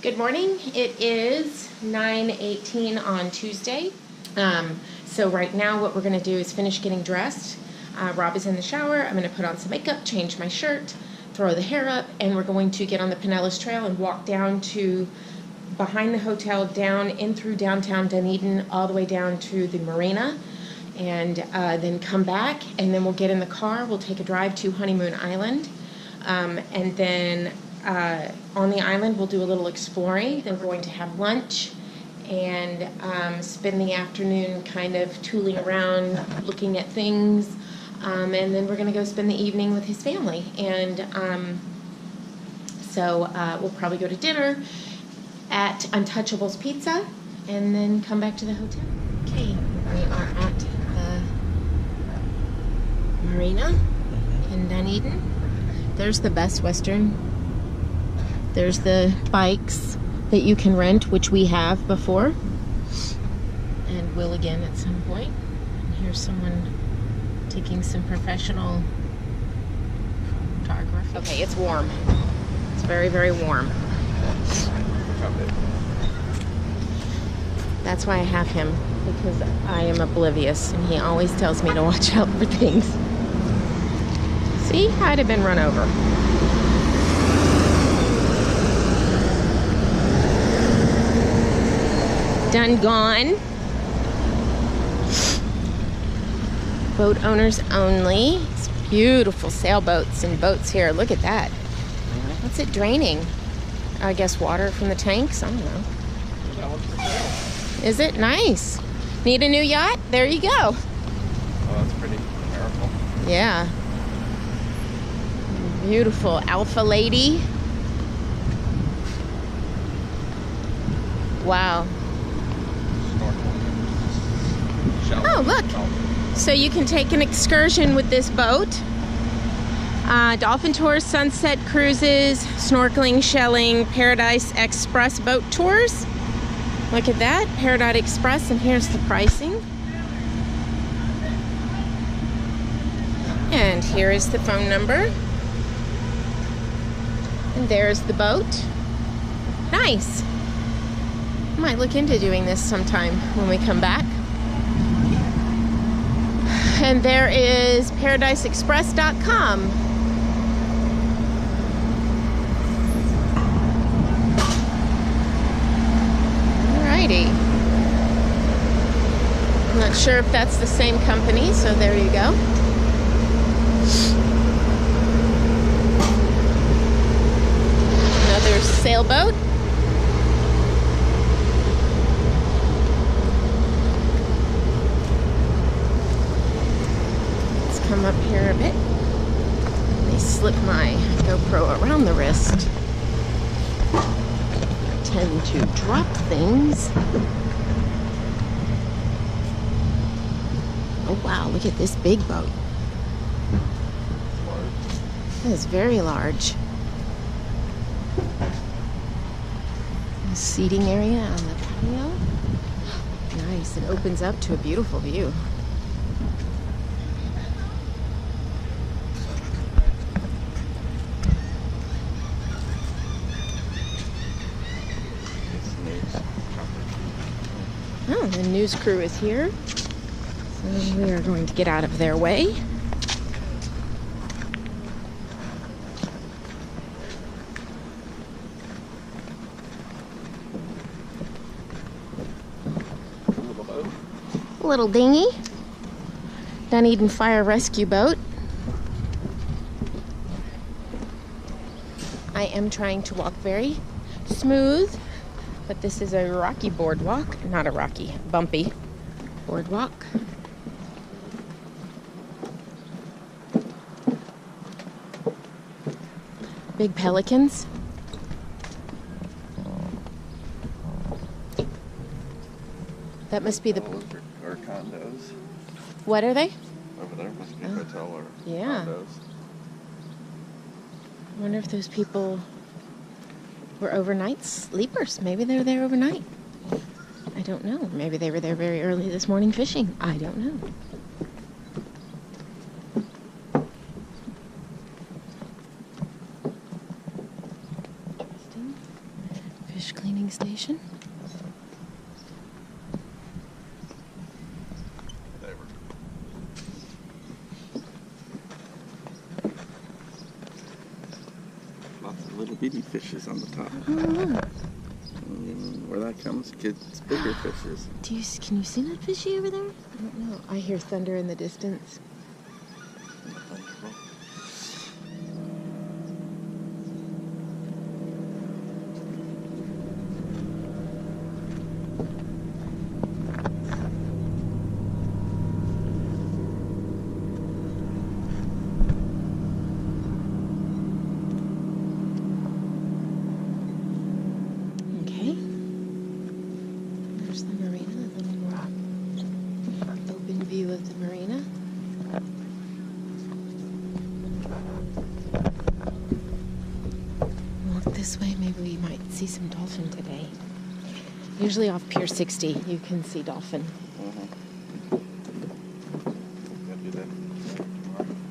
Good morning. It is 9:18 on Tuesday. So right now what we're going to do is finish getting dressed. Rob is in the shower. I'm going to put on some makeup, change my shirt, throw the hair up, and we're going to get on the Pinellas Trail and walk down to behind the hotel, down in through downtown Dunedin, all the way down to the Marina, and then come back, and then we'll get in the car. We'll take a drive to Honeymoon Island, and then on the island we'll do a little exploring. Then we're going to have lunch and spend the afternoon kind of tooling around, looking at things, and then we're going to go spend the evening with his family. And so we'll probably go to dinner at Untouchables Pizza and then come back to the hotel. Okay, we are at the Marina in Dunedin. There's the Best Western. There's the bikes that you can rent, which we have before, and will again at some point. And here's someone taking some professional photography. Okay, it's warm. It's very, very warm. That's why I have him, because I am oblivious, and he always tells me to watch out for things. See, I'd have been run over. Done gone. Boat owners only. It's beautiful sailboats and boats here. Look at that. What's it draining? I guess water from the tanks? I don't know. Is it? Nice. Need a new yacht? There you go. Oh, that's pretty powerful. Yeah. Beautiful Alpha Lady. Wow. Oh, look. So you can take an excursion with this boat. Dolphin tours, sunset cruises, snorkeling, shelling, Paradise Express boat tours. Look at that, Paradise Express, and here's the pricing. And here is the phone number. And there's the boat. Nice. Might look into doing this sometime when we come back. And there is ParadiseExpress.com. Alrighty. I'm not sure if that's the same company, so there you go. Another sailboat. Come up here a bit. They slip my GoPro around the wrist. I tend to drop things. Oh wow, look at this big boat. It is very large. A seating area on the patio. Nice, it opens up to a beautiful view. Oh, the news crew is here, so we are going to get out of their way. Little dinghy, Dunedin Fire Rescue Boat. I am trying to walk very smooth. But this is a rocky boardwalk, not a rocky, bumpy boardwalk. Big pelicans. That must be the... Or condos. What are they? Over there must be a hotel or condos. I wonder if those people were overnight sleepers. Maybe they were there overnight. I don't know. Maybe they were there very early this morning fishing. I don't know. Interesting. fish cleaning station. Lots of little bitty fishes on the top. Oh. Where that comes, kids, bigger fishes. Can you see that fishy over there? I don't know. I hear thunder in the distance. View of the marina. Walk this way, maybe we might see some dolphin today. Usually off Pier 60 you can see dolphin.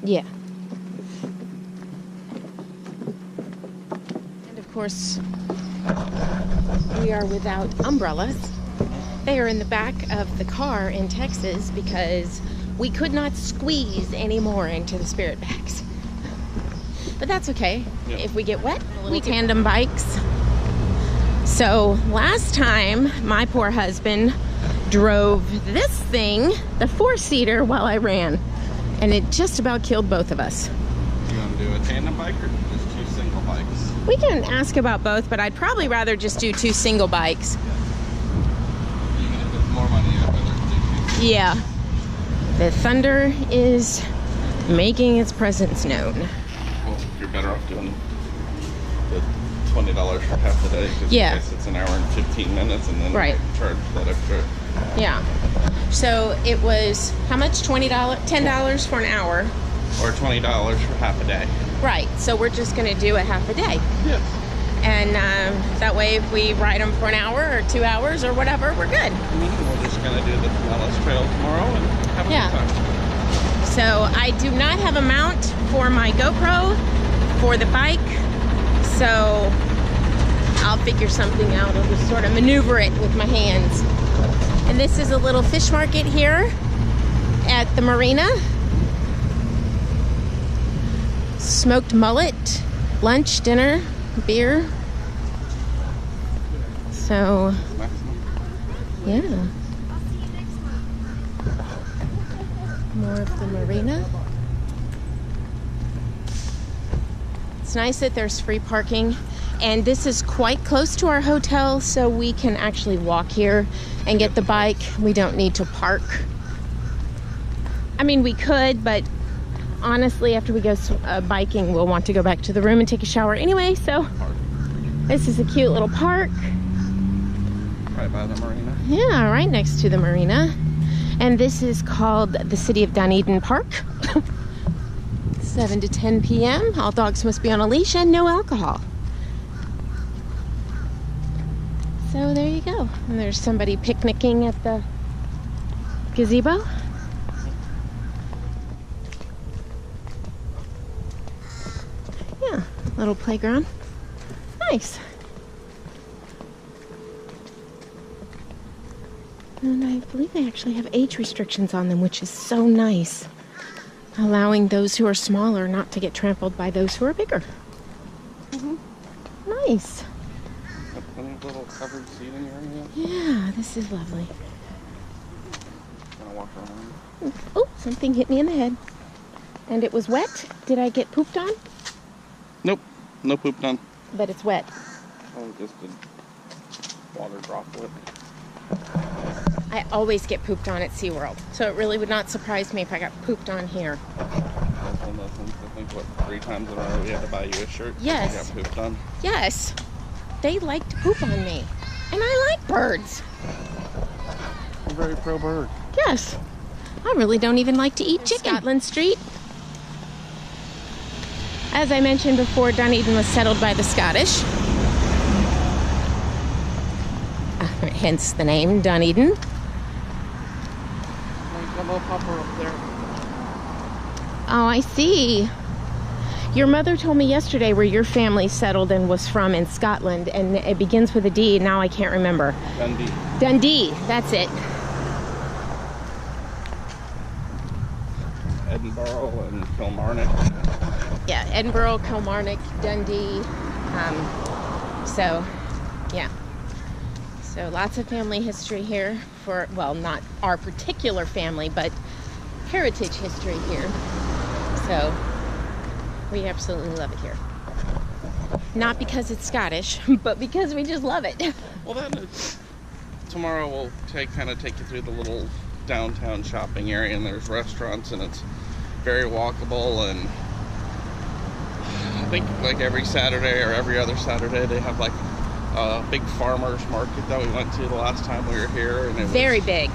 Yeah. And of course we are without umbrellas. They are in the back of the car in Texas because we could not squeeze any more into the spirit bags. But that's okay. Yep. If we get wet, we tandem bikes. So last time, my poor husband drove this thing, the 4-seater, while I ran. And it just about killed both of us. You want to do a tandem bike or just 2 single bikes? We can ask about both, but I'd probably rather just do 2 single bikes. More money, yeah. The thunder is making its presence known. Well, you're better off doing the $20 for half the day. Yeah. It's an hour and 15 minutes, and then right. Charge that extra. Yeah. So it was how much? $20, $10 for an hour. Or $20 for half a day. Right. So we're just going to do it half a day. Yes. And that way, if we ride them for an hour or 2 hours or whatever, we're good. We're just going to do the Pinellas Trail tomorrow and have a good time. So I do not have a mount for my GoPro for the bike. So I'll figure something out. I'll just sort of maneuver it with my hands. And this is a little fish market here at the marina. Smoked mullet, lunch, dinner, beer. So, yeah. More of the marina. It's nice that there's free parking, and this is quite close to our hotel, so we can actually walk here and get the bike. We don't need to park. I mean, we could, but honestly, after we go biking, we'll want to go back to the room and take a shower anyway, so this is a cute little park. Right by the marina? Yeah, right next to the marina. And this is called the City of Dunedin Park. 7 to 10 p.m. All dogs must be on a leash and no alcohol. So there you go. And there's somebody picnicking at the gazebo. Yeah, little playground. Nice. And I believe they actually have age restrictions on them, which is so nice. Allowing those who are smaller not to get trampled by those who are bigger. Nice. Got plenty of little covered seating area. Yeah, this is lovely. Gonna walk around. Oh, something hit me in the head. And it was wet? Did I get pooped on? Nope, no poop done. But it's wet. Oh, just a water droplet. I always get pooped on at SeaWorld, so it really would not surprise me if I got pooped on here. That's one of those things, I think, what, 3 times in a row we had to buy you a shirt? Yes. You got pooped on? Yes. They like to poop on me. And I like birds. I'm very pro-bird. Yes. I really don't even like to eat chicken. Scotland Street. As I mentioned before, Dunedin was settled by the Scottish. Hence the name Dunedin. Got a little popper up there. Oh, I see. Your mother told me yesterday where your family settled and was from in Scotland, and it begins with a D. Now I can't remember. Dundee. Dundee, that's it. Edinburgh and Kilmarnock. Yeah, Edinburgh, Kilmarnock, Dundee. So, yeah. So lots of family history here for, well, not our particular family, but heritage history here. So we absolutely love it here. Not because it's Scottish, but because we just love it. Well, then tomorrow we'll kind of take you through the little downtown shopping area, and there's restaurants, and it's very walkable. And I think like every Saturday or every other Saturday they have like a big farmers market that we went to the last time we were here, and it was very big.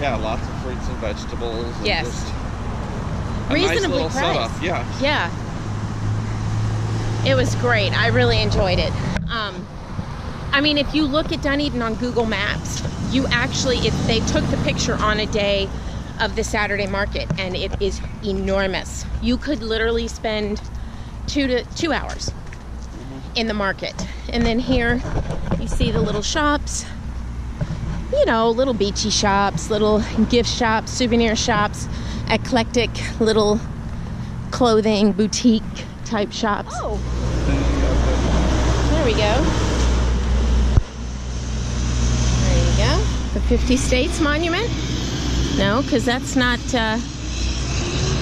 Yeah, lots of fruits and vegetables. And Yes. just a Reasonably nice little priced. setup. Yeah. Yeah. It was great. I really enjoyed it. I mean, if you look at Dunedin on Google Maps, you actually, if they took the picture on a day of the Saturday market, and it is enormous. You could literally spend 2 hours in the market. And then here you see the little shops, you know, little beachy shops, little gift shops, souvenir shops, eclectic little clothing boutique type shops. Oh, there we go. There you go. The 50 States Monument. No, because that's not a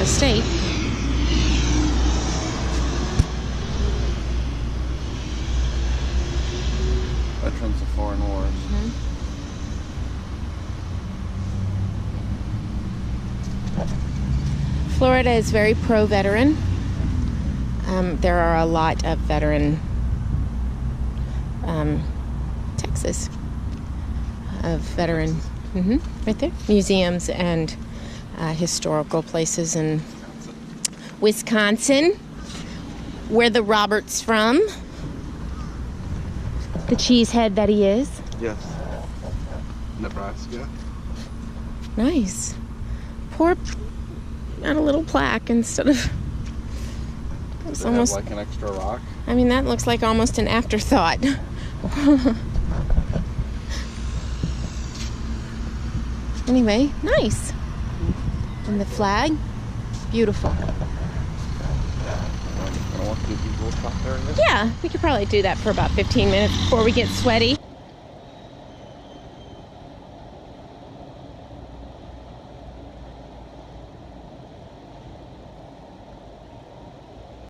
state. Veterans of Foreign Wars. Mm-hmm. Florida is very pro-veteran. There are a lot of veteran, Texas, of veteran, right there, museums and historical places in Wisconsin, where the Robert's from, the cheesehead that he is. Yes. Nebraska. Nice. Poor, got a little plaque instead of. It's almost like an extra rock. I mean, that looks like almost an afterthought. Anyway, nice. And the flag, beautiful. Gonna walk through these little shop areas. Yeah, we could probably do that for about 15 minutes before we get sweaty.